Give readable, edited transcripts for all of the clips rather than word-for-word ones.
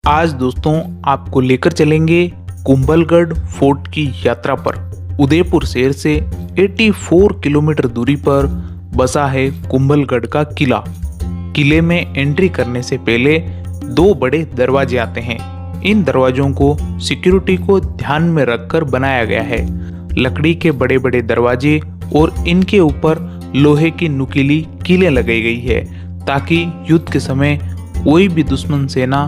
आज दोस्तों आपको लेकर चलेंगे कुंभलगढ़ फोर्ट की यात्रा पर। उदयपुर शहर से 84 किलोमीटर दूरी पर बसा है कुंभलगढ़ का किला। किले में एंट्री करने से पहले दो बड़े दरवाजे आते हैं। इन दरवाजों को सिक्योरिटी को ध्यान में रखकर बनाया गया है। लकड़ी के बड़े बड़े दरवाजे और इनके ऊपर लोहे की नुकीली कीलें लगाई गई है ताकि युद्ध के समय कोई भी दुश्मन सेना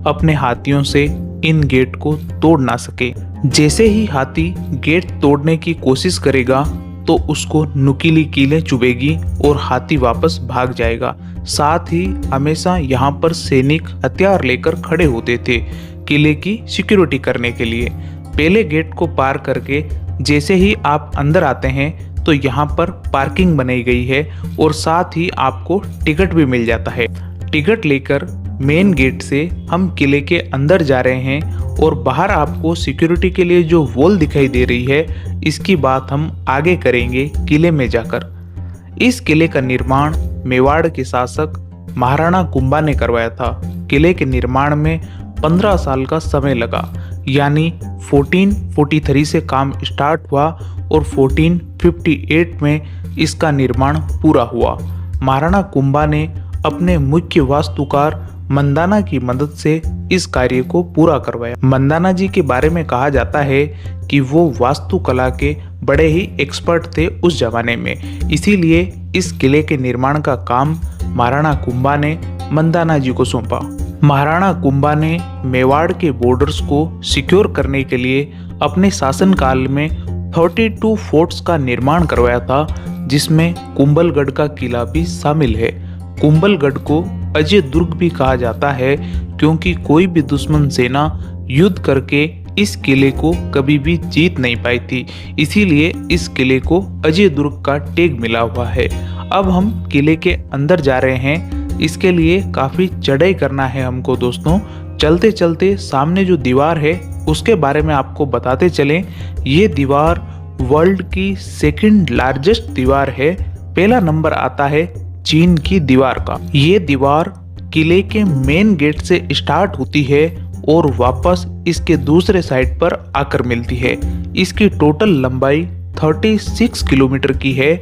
अपने हाथियों से इन गेट को तोड़ ना सके। जैसे ही हाथी गेट तोड़ने की कोशिश करेगा तो उसको नुकीली कीलें चुभेगी और हाथी वापस भाग जाएगा। साथ ही हमेशा यहाँ पर सैनिक हथियार लेकर खड़े होते थे किले की सिक्योरिटी करने के लिए। पहले गेट को पार करके जैसे ही आप अंदर आते हैं तो यहाँ पर पार्किंग बनाई गई है और साथ ही आपको टिकट भी मिल जाता है। टिकट लेकर मेन गेट से हम किले के अंदर जा रहे हैं और बाहर आपको सिक्योरिटी के लिए जो वॉल दिखाई दे रही है इसकी बात हम आगे करेंगे किले में जाकर। इस किले का निर्माण मेवाड़ के शासक महाराणा कुंभा ने करवाया था। किले के निर्माण में 15 साल का समय लगा, यानी 1443 से काम स्टार्ट हुआ और 1458 में इसका निर्माण पूरा हुआ। महाराणा कुंभा ने अपने मुख्य वास्तुकार मंदाना की मदद से इस कार्य को पूरा करवाया। मंदाना जी के बारे में कहा जाता है कि वो वास्तुकला के बड़े ही एक्सपर्ट थे उस जमाने में, इसीलिए इस किले के निर्माण का काम महाराणा कुंभा ने मंदाना जी को सौंपा। महाराणा कुंभा ने मेवाड़ के बॉर्डर्स को सिक्योर करने के लिए अपने शासनकाल में 32 फोर्ट्स का निर्माण करवाया था, जिसमें कुंभलगढ़ का किला भी शामिल है। कुंभलगढ़ को अजय दुर्ग भी कहा जाता है क्योंकि कोई भी दुश्मन सेना युद्ध करके इस किले को कभी भी जीत नहीं पाई थी, इसीलिए इस किले को अजय दुर्ग का टैग मिला हुआ है। अब हम किले के अंदर जा रहे हैं, इसके लिए काफ़ी चढ़ाई करना है हमको दोस्तों। चलते चलते सामने जो दीवार है उसके बारे में आपको बताते चलें। ये दीवार वर्ल्ड की सेकंड लार्जेस्ट दीवार है। पहला नंबर आता है चीन की दीवार का। ये दीवार किले के मेन गेट से स्टार्ट होती है और वापस इसके दूसरे साइड पर आकर मिलती है। इसकी टोटल लंबाई 36 किलोमीटर की है।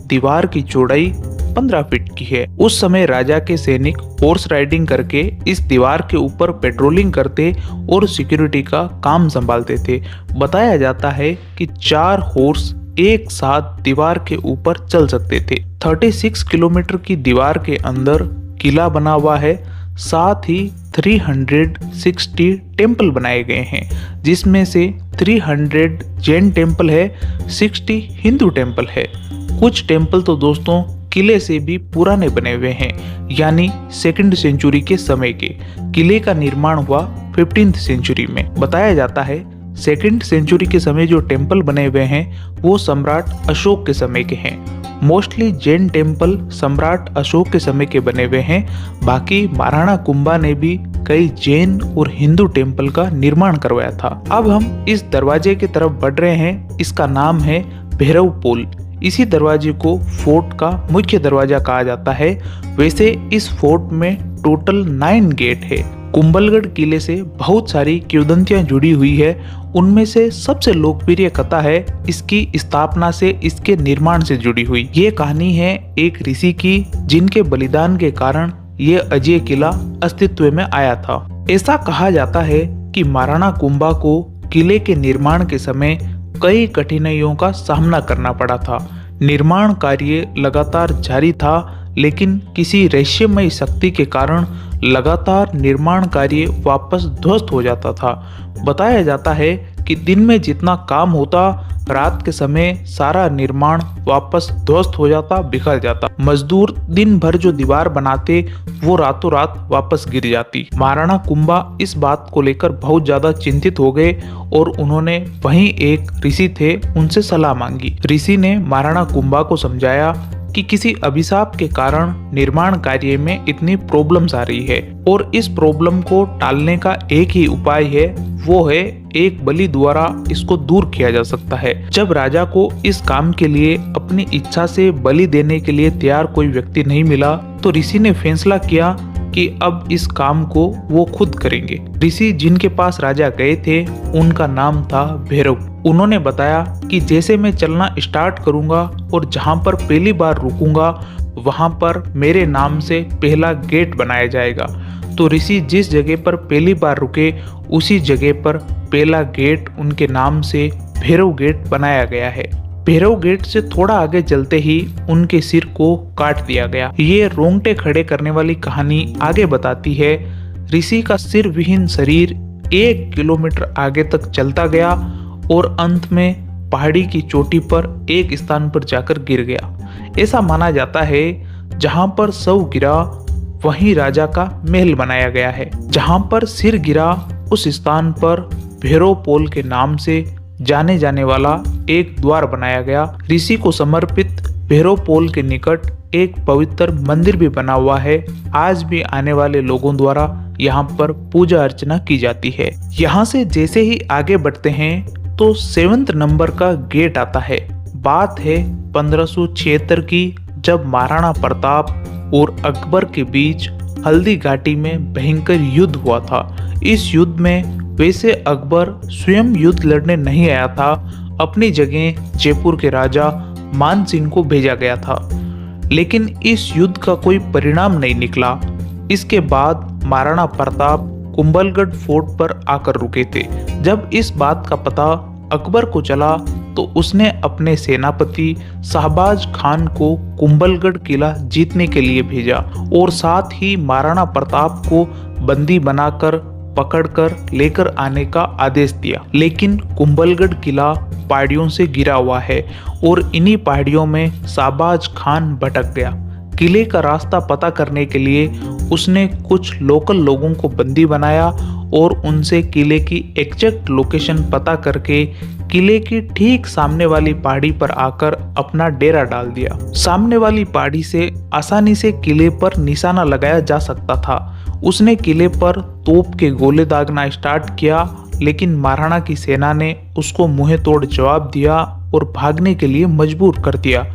दीवार की चौड़ाई 15 फीट की है। उस समय राजा के सैनिक हॉर्स राइडिंग करके इस दीवार के ऊपर पेट्रोलिंग करते और सिक्योरिटी का काम संभालते थे। बताया जाता है कि 4 हॉर्स एक साथ दीवार के ऊपर चल सकते थे। 36 किलोमीटर की दीवार के अंदर किला बना हुआ है। साथ ही 360 टेम्पल बनाए गए हैं, जिसमें से 300 जैन टेम्पल है, 60 हिंदू टेम्पल है। कुछ टेम्पल तो दोस्तों किले से भी पुराने बने हुए हैं, यानी 2nd सेंचुरी के समय के। किले का निर्माण हुआ 15th सेंचुरी में। बताया जाता है 2nd सेंचुरी के समय जो टेम्पल बने हुए हैं वो सम्राट अशोक के समय के हैं। मोस्टली जैन टेम्पल सम्राट अशोक के समय के बने हुए हैं। बाकी महाराणा कुंभा ने भी कई जैन और हिंदू टेम्पल का निर्माण करवाया था। अब हम इस दरवाजे की तरफ बढ़ रहे हैं। इसका नाम है भैरव पोल। इसी दरवाजे को फोर्ट का मुख्य दरवाजा कहा जाता है। वैसे इस फोर्ट में टोटल 9 गेट है। कुंभलगढ़ किले से बहुत सारी किंवदंतियां जुड़ी हुई है। उनमें से सबसे लोकप्रिय कथा है इसकी स्थापना से, इसके निर्माण से जुड़ी हुई। ये कहानी है एक ऋषि की, जिनके बलिदान के कारण ये अजय किला अस्तित्व में आया था। ऐसा कहा जाता है कि महाराणा कुंभा को किले के निर्माण के समय कई कठिनाइयों का सामना करना पड़ा था। निर्माण कार्य लगातार जारी था, लेकिन किसी रहस्यमय शक्ति के कारण लगातार निर्माण कार्य वापस ध्वस्त हो जाता था। बताया जाता है कि दिन में जितना काम होता, रात के समय सारा निर्माण वापस ध्वस्त हो जाता, बिखर जाता। मजदूर दिन भर जो दीवार बनाते वो रातों रात वापस गिर जाती। महाराणा कुंभा इस बात को लेकर बहुत ज्यादा चिंतित हो गए और उन्होंने वहीं एक ऋषि थे उनसे सलाह मांगी। ऋषि ने महाराणा कुंभा को समझाया कि किसी अभिशाप के कारण निर्माण कार्य में इतनी प्रॉब्लम्स आ रही है और इस प्रॉब्लम को टालने का एक ही उपाय है, वो है एक बलि द्वारा इसको दूर किया जा सकता है। जब राजा को इस काम के लिए अपनी इच्छा से बलि देने के लिए तैयार कोई व्यक्ति नहीं मिला तो ऋषि ने फैसला किया कि अब इस काम को वो खुद करेंगे। ऋषि जिनके पास राजा गए थे उनका नाम था भैरव। उन्होंने बताया कि जैसे मैं चलना स्टार्ट करूंगा और जहां पर पहली बार रुकूंगा वहां पर मेरे नाम से पहला गेट बनाया जाएगा। तो ऋषि जिस जगह पर पहली बार रुके उसी जगह पर पहला गेट उनके नाम से भैरव गेट बनाया गया है। भैरव गेट से थोड़ा आगे चलते ही उनके सिर को काट दिया गया। ये रोंगटे खड़े करने वाली कहानी आगे बताती है। ऋषि का सिर विहीन शरीर 1 किलोमीटर आगे तक चलता गया और अंत में पहाड़ी की चोटी पर एक स्थान पर जाकर गिर गया। ऐसा माना जाता है जहां पर शव गिरा वहीं राजा का महल बनाया गया है। जहां पर सिर गिरा उस स्थान पर भैरव पोल के नाम से जाने जाने वाला एक द्वार बनाया गया। ऋषि को समर्पित भैरव पोल के निकट एक पवित्र मंदिर भी बना हुआ है। आज भी आने वाले लोगों द्वारा यहाँ पर पूजा अर्चना की जाती है। यहाँ से जैसे ही आगे बढ़ते हैं तो 7वें नंबर का गेट आता है। बात है 1576 की, जब महाराणा प्रताप और अकबर के बीच हल्दी घाटी में भयंकर युद्ध हुआ था। इस युद्ध में वैसे अकबर स्वयं युद्ध लड़ने नहीं आया था, अपनी जगह जयपुर के राजा मान सिंह को भेजा गया था। लेकिन इस युद्ध का कोई परिणाम नहीं निकला। इसके बाद महाराणा प्रताप कुंभलगढ़ फोर्ट पर आकर रुके थे। जब इस बात का पता अकबर को चला तो उसने अपने सेनापति शाहबाज खान को कुंभलगढ़ किला जीतने के लिए भेजा और साथ ही महाराणा प्रताप को बंदी बनाकर पकड़कर लेकर आने का आदेश दिया। लेकिन कुंभलगढ़ किला पहाड़ियों से घिरा हुआ है और इन्हीं पहाड़ियों में शाहबाज खान भटक गया। किले का रास्ता पता करने के लिए उसने कुछ लोकल लोगों को बंदी बनाया और उनसे किले की एग्जैक्ट लोकेशन पता करके किले की ठीक सामने वाली पहाड़ी पर आकर अपना डेरा डाल दिया। सामने वाली पहाड़ी से आसानी से किले पर निशाना लगाया जा सकता था। उसने किले पर तोप के गोले दागना स्टार्ट किया, लेकिन महाराणा की सेना ने उसको मुंह तोड़ जवाब दिया और भागने के लिए मजबूर कर दिया।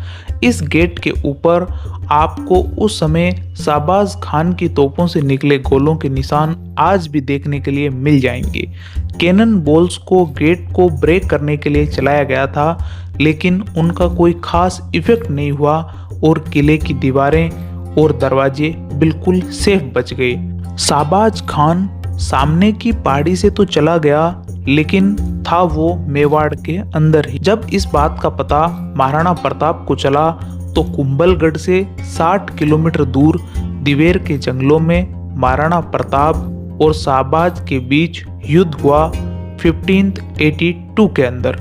इस गेट के ऊपर आपको उस समय शाहबाज खान की तोपों से निकले गोलों के निशान आज भी देखने के लिए मिल जाएंगे। कैनन बॉल्स को गेट को ब्रेक करने के लिए चलाया गया था, लेकिन उनका कोई खास इफेक्ट नहीं हुआ और किले की दीवारें और दरवाजे बिल्कुल सेफ बच गए। शाहबाज खान सामने की पहाड़ी से तो चला गया, लेकिन था वो मेवाड़ के अंदर ही। जब इस बात का पता महाराणा प्रताप को चला तो कुंभलगढ़ से 60 किलोमीटर दूर दिवेर के जंगलों में महाराणा प्रताप और शाहबाज के बीच युद्ध हुआ 1582 के अंदर।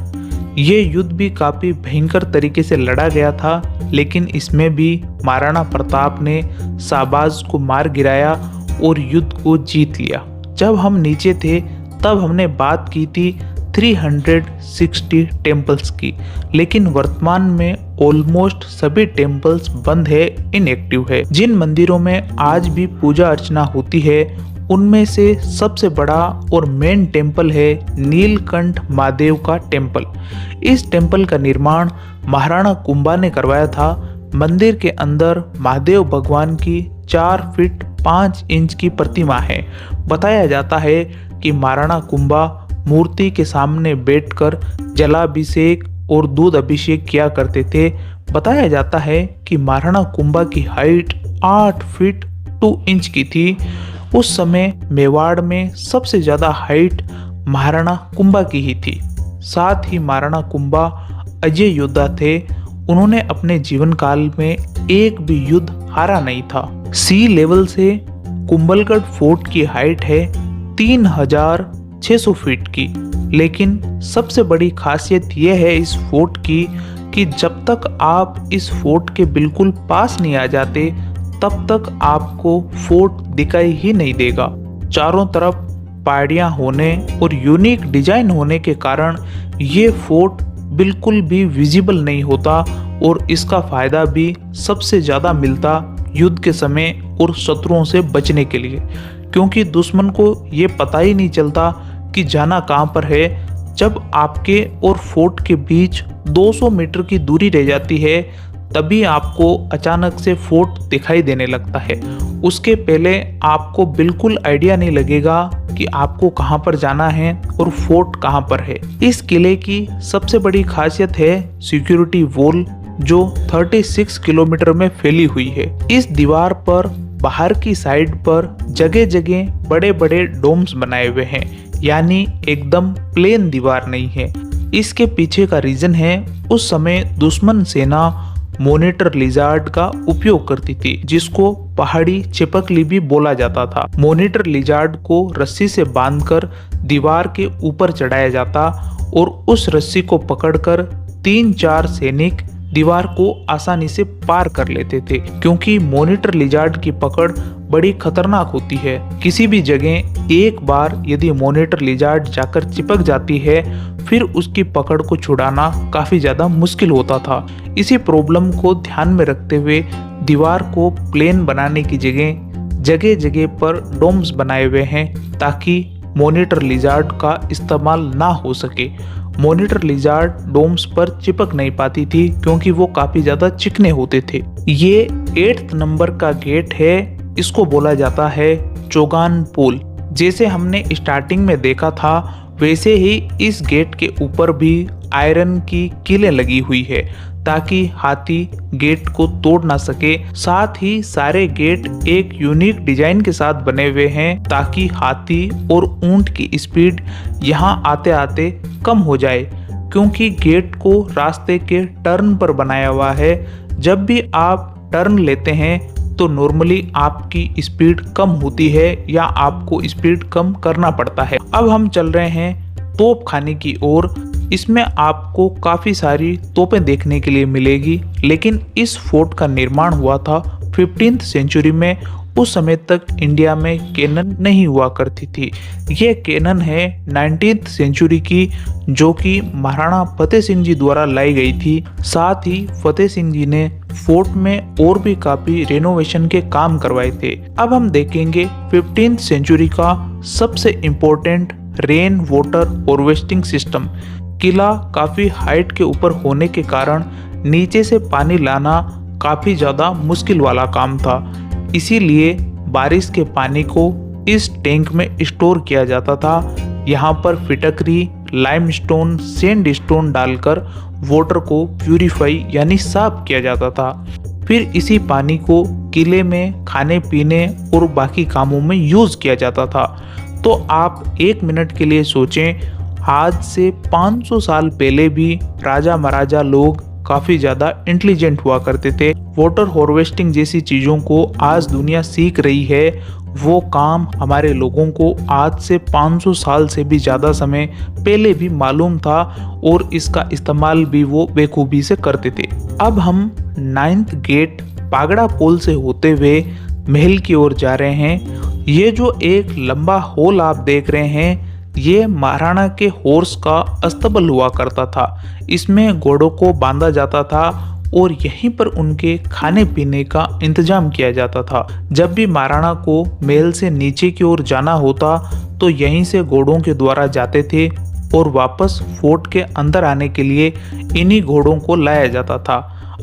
ये युद्ध भी काफी भयंकर तरीके से लड़ा गया था, लेकिन इसमें भी महाराणा प्रताप ने शाहबाज को मार गिराया और युद्ध को जीत लिया। जब हम नीचे थे तब हमने बात की थी 360 टेम्पल्स की, लेकिन वर्तमान में ऑलमोस्ट सभी टेम्पल्स बंद है, इनएक्टिव है। जिन मंदिरों में आज भी पूजा अर्चना होती है उनमें से सबसे बड़ा और मेन टेम्पल है नीलकंठ महादेव का टेम्पल। इस टेम्पल का निर्माण महाराणा कुंभा ने करवाया था। मंदिर के अंदर महादेव भगवान की 4 फीट 5 इंच की प्रतिमा है। बताया जाता है कि महाराणा कुंभा मूर्ति के सामने बैठकर जलाभिषेक और दूध अभिषेक किया करते थे। बताया जाता है कि महाराणा कुंभा की हाइट 8 फीट 2 इंच की थी। उस समय मेवाड़ में सबसे ज्यादा हाइट महाराणा कुंभा की ही थी। साथ ही महाराणा कुंभा अजय योद्धा थे। उन्होंने अपने जीवन काल में एक भी युद्ध हारा नहीं था। सी लेवल से कुंभलगढ़ फोर्ट की हाइट है 3600 फीट की, लेकिन सबसे बड़ी खासियत यह है इस फोर्ट की कि जब तक आप इस फोर्ट के बिल्कुल पास नहीं आ जाते तब तक आपको फोर्ट दिखाई ही नहीं देगा। चारों तरफ पहाड़ियां होने और यूनिक डिजाइन होने के कारण ये फोर्ट बिल्कुल भी विजिबल नहीं होता और इसका फायदा भी सबसे ज़्यादा मिलता युद्ध के समय और शत्रुओं से बचने के लिए, क्योंकि दुश्मन को ये पता ही नहीं चलता कि जाना कहाँ पर है। जब आपके और फोर्ट के बीच 200 मीटर की दूरी रह जाती है तभी आपको अचानक से फोर्ट दिखाई देने लगता है। उसके पहले आपको बिल्कुल आइडिया नहीं लगेगा कि आपको कहां पर जाना है और फोर्ट कहां पर है। इस किले की सबसे बड़ी खासियत है सिक्योरिटी वॉल, जो 36 किलोमीटर में फैली हुई है। इस दीवार पर बाहर की साइड पर जगह जगह बड़े बड़े डोम्स बनाए हुए हैं, यानी एकदम प्लेन दीवार नहीं है। इसके पीछे का रीजन है, उस समय दुश्मन सेना मॉनिटर लिजार्ड का उपयोग करती थी, जिसको पहाड़ी चिपकली भी बोला जाता था। मॉनिटर लिजार्ड को रस्सी से बांधकर दीवार के ऊपर चढ़ाया जाता और उस रस्सी को पकड़कर 3-4 सैनिक दीवार को आसानी से पार कर लेते थे, क्योंकि मॉनिटर लिजार्ड की पकड़ बड़ी खतरनाक होती है। किसी भी जगह एक बार यदि मॉनिटर लिजार्ड जाकर चिपक जाती है, फिर उसकी पकड़ को छुड़ाना काफी ज्यादा मुश्किल होता था। इसी प्रॉब्लम को ध्यान में रखते हुए दीवार को प्लेन बनाने की जगह जगह पर डोम्स बनाए हुए हैं, ताकि मॉनिटर लिजार्ड का इस्तेमाल ना हो सके। मॉनिटर लिजार्ड डोम्स पर चिपक नहीं पाती थी, क्योंकि वो काफी ज्यादा चिकने होते थे। ये 8th नंबर का गेट है, इसको बोला जाता है चोगान पोल। जैसे हमने स्टार्टिंग में देखा था, वैसे ही इस गेट के ऊपर भी आयरन की कीलें लगी हुई है, ताकि हाथी गेट को तोड़ ना सके। साथ ही सारे गेट एक यूनिक डिजाइन के साथ बने हुए हैं, ताकि हाथी और ऊंट की स्पीड यहाँ आते आते कम हो जाए, क्योंकि गेट को रास्ते के टर्न पर बनाया हुआ है। जब भी आप टर्न लेते हैं तो नॉर्मली आपकी स्पीड कम होती है या आपको स्पीड कम करना पड़ता है। अब हम चल रहे हैं तोप खाने की ओर। इसमें आपको काफ़ी सारी तोपें देखने के लिए मिलेगी, लेकिन इस फोर्ट का निर्माण हुआ था 15th सेंचुरी में। उस समय तक इंडिया में कैनन नहीं हुआ करती थी। ये कैनन है 19th सेंचुरी की, जो कि महाराणा फतेह सिंह जी द्वारा लाई गई थी। साथ ही फतेह सिंह जी ने फोर्ट में और भी काफी रेनोवेशन के काम करवाए थे। अब हम देखेंगे 15th सेंचुरी का सबसे important rain water harvesting system. किला काफी हाइट के ऊपर होने के कारण नीचे से पानी लाना काफी ज्यादा मुश्किल वाला काम था, इसीलिए बारिश के पानी को इस टैंक में स्टोर किया जाता था। यहाँ पर फिटकरी, लाइमस्टोन, सैंडस्टोन डालकर वाटर को प्यूरिफाई यानी साफ किया जाता था। फिर इसी पानी को किले में खाने पीने और बाकी कामों में यूज किया जाता था। तो आप 1 मिनट के लिए सोचें, आज से 500 साल पहले भी राजा महाराजा लोग काफी ज्यादा इंटेलिजेंट हुआ करते थे। वाटर हार्वेस्टिंग जैसी चीजों को आज दुनिया सीख रही है, वो काम हमारे लोगों को आज से 500 साल से भी ज़्यादा समय पहले भी मालूम था और इसका इस्तेमाल भी वो बेखूबी से करते थे। अब हम 9th गेट पागड़ा पोल से होते हुए महल की ओर जा रहे हैं। ये जो एक लंबा हॉल आप देख रहे हैं, ये महाराणा के हॉर्स का अस्तबल हुआ करता था। इसमें घोड़ों को बांधा जाता था और यहीं पर उनके खाने पीने का इंतजाम किया जाता था। जब भी महाराणा को महल से नीचे की ओर जाना होता तो यहीं से घोड़ों के द्वारा जाते थे और वापस फोर्ट के अंदर आने के लिए इन्हीं घोड़ों को लाया जाता था।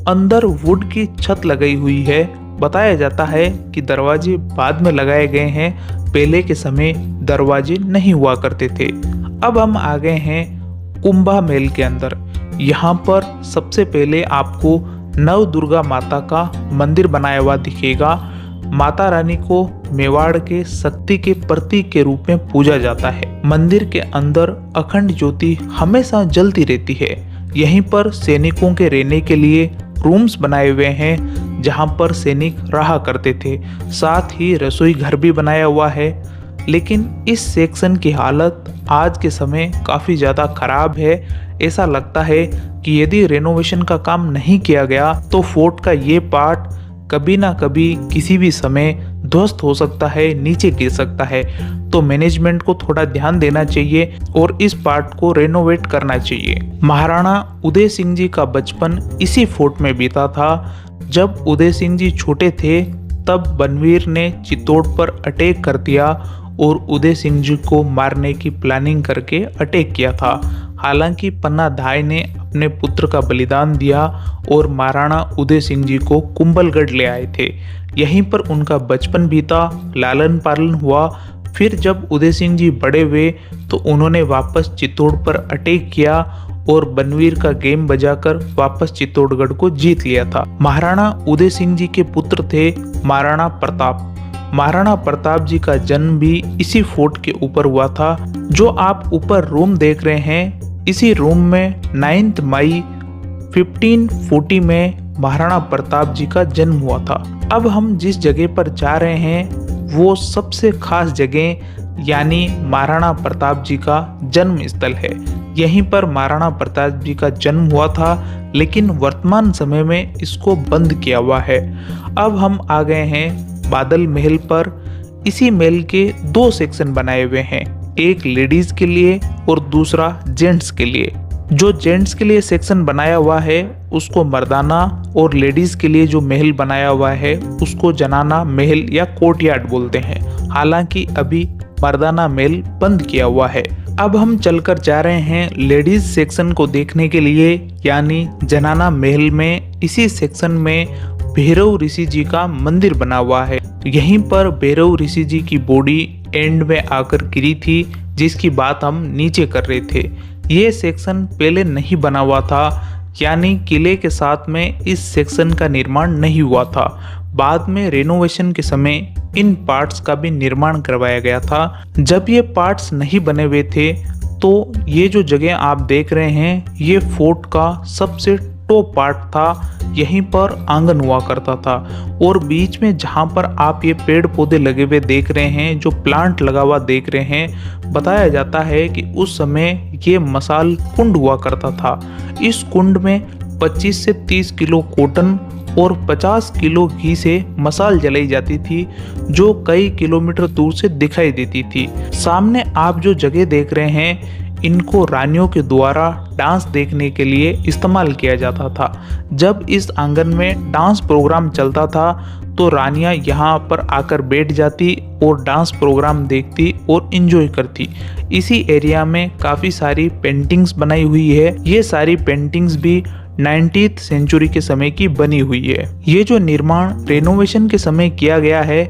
अंदर वुड की छत लगाई हुई है। बताया जाता है कि दरवाजे बाद में लगाए गए हैं, पहले के समय दरवाजे नहीं हुआ करते थे। अब हम आ गए हैं कुंभा महल के अंदर। यहाँ पर सबसे पहले आपको नव दुर्गा माता का मंदिर बनाया हुआ दिखेगा। माता रानी को मेवाड़ के शक्ति के प्रतीक के रूप में पूजा जाता है। मंदिर के अंदर अखंड ज्योति हमेशा जलती रहती है। यहीं पर सैनिकों के रहने के लिए रूम्स बनाए हुए हैं, जहां पर सैनिक रहा करते थे। साथ ही रसोई घर भी बनाया हुआ है, लेकिन इस सेक्शन की हालत आज के समय काफ़ी ज़्यादा खराब है। ऐसा लगता है कि यदि रेनोवेशन का काम नहीं किया गया तो फोर्ट का ये पार्ट कभी ना कभी किसी भी समय ध्वस्त हो सकता है, नीचे गिर सकता है। तो मैनेजमेंट को थोड़ा ध्यान देना चाहिए और इस पार्ट को रेनोवेट करना चाहिए। महाराणा उदय सिंह जी का बचपन इसी फोर्ट में बीता था। जब उदय सिंह जी छोटे थे तब बनवीर ने चित्तौड़ पर अटैक कर दिया और उदय सिंह जी को मारने की प्लानिंग करके अटैक किया था। हालांकि पन्ना धाय ने अपने पुत्र का बलिदान दिया और महाराणा उदय सिंह जी को कुंभलगढ़ ले आए थे। यहीं पर उनका बचपन बीता, लालन पालन हुआ। फिर जब उदय सिंह जी बड़े हुए तो उन्होंने वापस चित्तौड़ पर अटैक किया और बनवीर का गेम बजाकर वापस चित्तौड़गढ़ को जीत लिया था। महाराणा उदय सिंह जी के पुत्र थे महाराणा प्रताप। महाराणा प्रताप जी का जन्म भी इसी फोर्ट के ऊपर हुआ था। जो आप ऊपर रूम देख रहे हैं, इसी रूम में 9 मई 1540 में महाराणा प्रताप जी का जन्म हुआ था। अब हम जिस जगह पर जा रहे हैं वो सबसे खास जगह यानी महाराणा प्रताप जी का जन्म स्थल है। यहीं पर महाराणा प्रताप जी का जन्म हुआ था, लेकिन वर्तमान समय में इसको बंद किया हुआ है। अब हम आ गए हैं बादल महल पर। इसी महल के 2 सेक्शन बनाए हुए हैं, एक लेडीज के लिए और दूसरा जेंट्स के लिए। जो जेंट्स के लिए सेक्शन बनाया हुआ है उसको मर्दाना, और लेडीज के लिए जो महल बनाया हुआ है उसको जनाना महल या कोर्टयार्ड बोलते हैं। हालांकि अभी मर्दाना महल बंद किया हुआ है। अब हम चलकर जा रहे हैं लेडीज सेक्शन को देखने के लिए, यानी जनाना महल में इसी सेक्शन में भैरव ऋषि जी का मंदिर बना हुआ है। यहीं पर भैरव ऋषि जी की बॉडी एंड में आकर गिरी थी, जिसकी बात हम नीचे कर रहे थे। ये सेक्शन पहले नहीं बना हुआ था, यानी किले के साथ में इस सेक्शन का निर्माण नहीं हुआ था। बाद में रेनोवेशन के समय इन पार्ट्स का भी निर्माण करवाया गया था। जब ये पार्ट्स नहीं बने हुए थे तो ये जो जगह आप देख रहे हैं ये फोर्ट का सबसे टॉप पार्ट था। यहीं पर आंगन हुआ करता था, और बीच में जहाँ पर आप ये पेड़ पौधे लगे हुए देख रहे हैं, जो प्लांट लगा हुआ देख रहे हैं, बताया जाता है कि उस समय ये मसाल कुंड हुआ करता था। इस कुंड में 25 से 30 किलो कॉटन और 50 किलो घी से मसाल जलाई जाती थी, जो कई किलोमीटर दूर से दिखाई देती थी। सामने आप जो जगह देख रहे हैं, इनको रानियों के द्वारा डांस देखने के लिए इस्तेमाल किया जाता था। जब इस आंगन में डांस प्रोग्राम चलता था तो रानियां यहाँ पर आकर बैठ जाती और डांस प्रोग्राम देखती और एंजॉय करती। इसी एरिया में काफ़ी सारी पेंटिंग्स बनाई हुई है। ये सारी पेंटिंग्स भी 19th सेंचुरी के समय की बनी हुई है। ये जो निर्माण रेनोवेशन के समय किया गया है,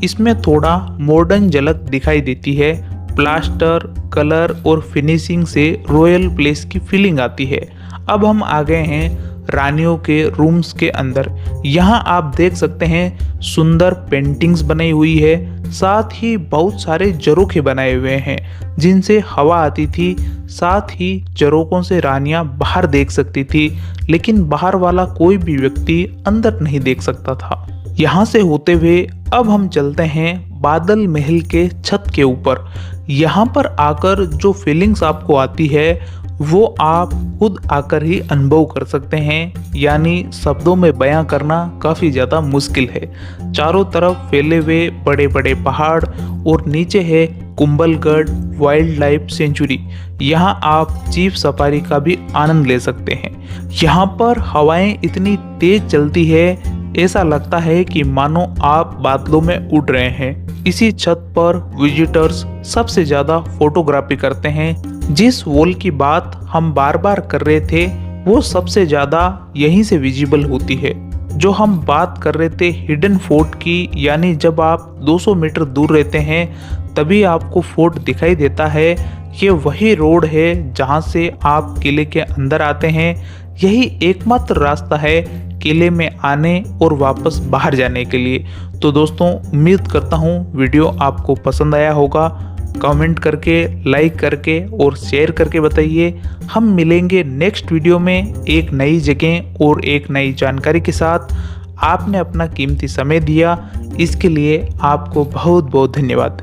इसमें थोड़ा मॉडर्न झलक दिखाई देती है। प्लास्टर, कलर और फिनिशिंग से रॉयल प्लेस की फीलिंग आती है। अब हम आ गए हैं रानियों के रूम्स के अंदर। यहाँ आप देख सकते हैं सुंदर पेंटिंग्स बनी हुई है, साथ ही बहुत सारे झरोखे बनाए हुए हैं जिनसे हवा आती थी। साथ ही झरोकों से रानियां बाहर देख सकती थी, लेकिन बाहर वाला कोई भी व्यक्ति अंदर नहीं देख सकता था। यहाँ से होते हुए अब हम चलते हैं बादल महल के छत के ऊपर। यहाँ पर आकर जो फीलिंग्स आपको आती है वो आप खुद आकर ही अनुभव कर सकते हैं, यानी शब्दों में बयां करना काफ़ी ज़्यादा मुश्किल है। चारों तरफ फैले हुए बड़े बड़े पहाड़ और नीचे है कुंभलगढ़ वाइल्ड लाइफ सेंचुरी। यहाँ आप जीप सफारी का भी आनंद ले सकते हैं। यहाँ पर हवाएं इतनी तेज चलती है, ऐसा लगता है कि मानो आप बादलों में उड़ रहे हैं। इसी छत पर विजिटर्स सबसे ज़्यादा फोटोग्राफी करते हैं। जिस वॉल की बात हम बार बार कर रहे थे वो सबसे ज़्यादा यहीं से विजिबल होती है। जो हम बात कर रहे थे हिडन फोर्ट की, यानी जब आप 200 मीटर दूर रहते हैं तभी आपको फोर्ट दिखाई देता है। ये वही रोड है जहाँ से आप किले के अंदर आते हैं। यही एकमात्र रास्ता है किले में आने और वापस बाहर जाने के लिए। तो दोस्तों, उम्मीद करता हूँ वीडियो आपको पसंद आया होगा। कमेंट करके, लाइक करके और शेयर करके बताइए। हम मिलेंगे नेक्स्ट वीडियो में एक नई जगह और एक नई जानकारी के साथ। आपने अपना कीमती समय दिया, इसके लिए आपको बहुत बहुत धन्यवाद।